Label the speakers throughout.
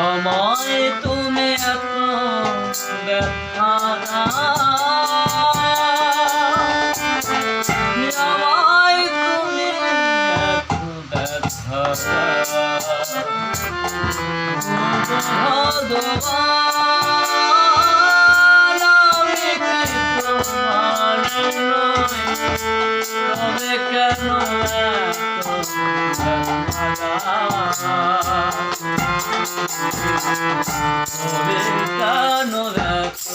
Speaker 1: আমায় তুমি এত ব্যথা আমায় তুমি এত ব্যথা ভগবান আমি তোমার তবে কেন এত তবে কেন এত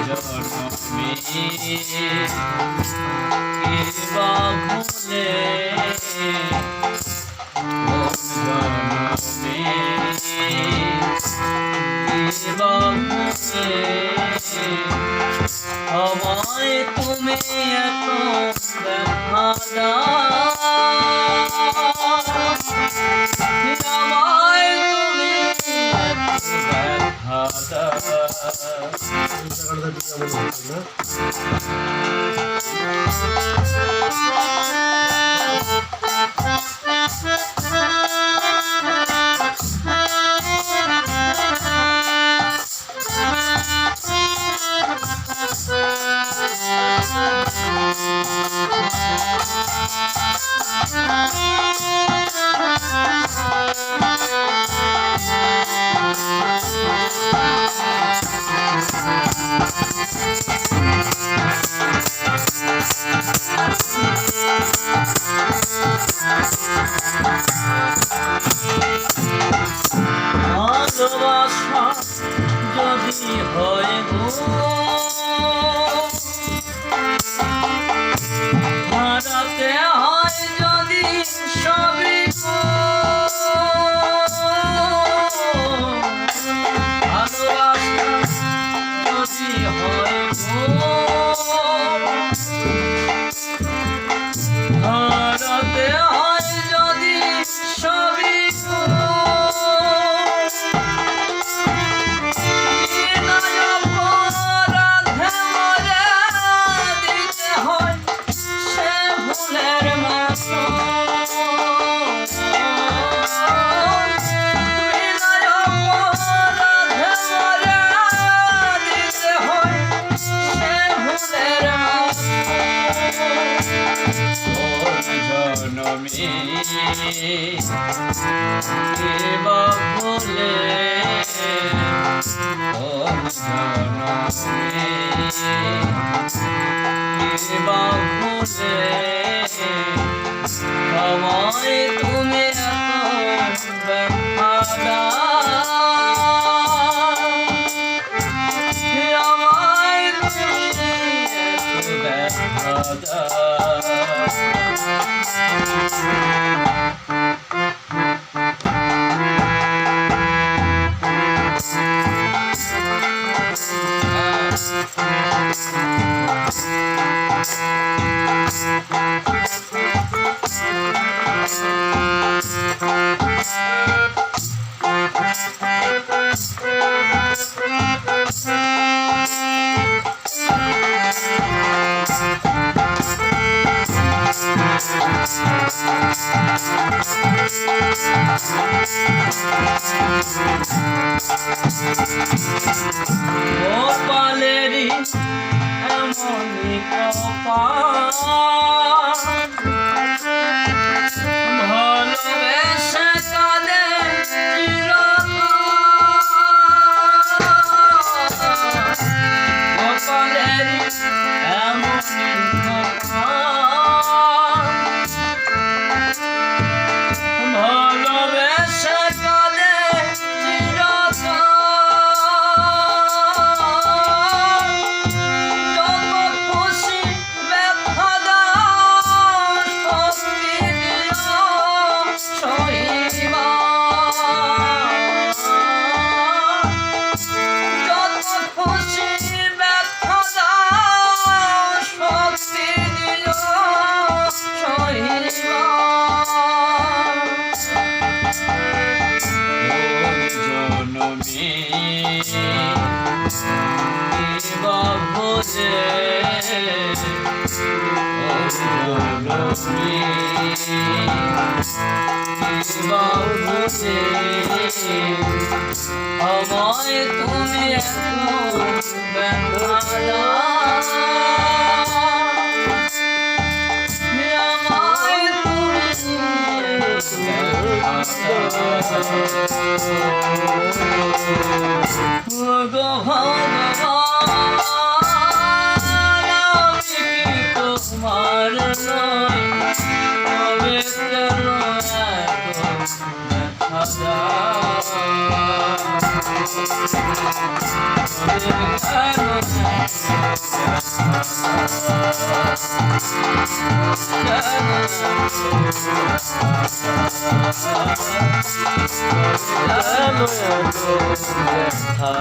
Speaker 1: জন্মে কিবা ভুলে জন্মে কিবা ভুলে আমায় তুমি এত ব্যথা আমায় তুমি এত ব্যথা ভালোবাসা যদি হয় গো হারাতে হয় যদি সবই গো ভালোবাসা যদি হয় গো হারাতে হয় যদি সবই গো কিবা ভুলে কিবা ভুলে আমায় তুমি এত ব্যথা আমায় তুমি এত ব্যথা গোপালেরই এমনই কপাল ভালোবেসে কাঁদে গোপালেরই এমনই ভালোবেসে কাঁদে খুশি ব্যথা বুঝে বুঝে আমায় তুমি এত ব্যথা গো ভগবান আমি কি তোমার নই তবে কেন এত ব্যথা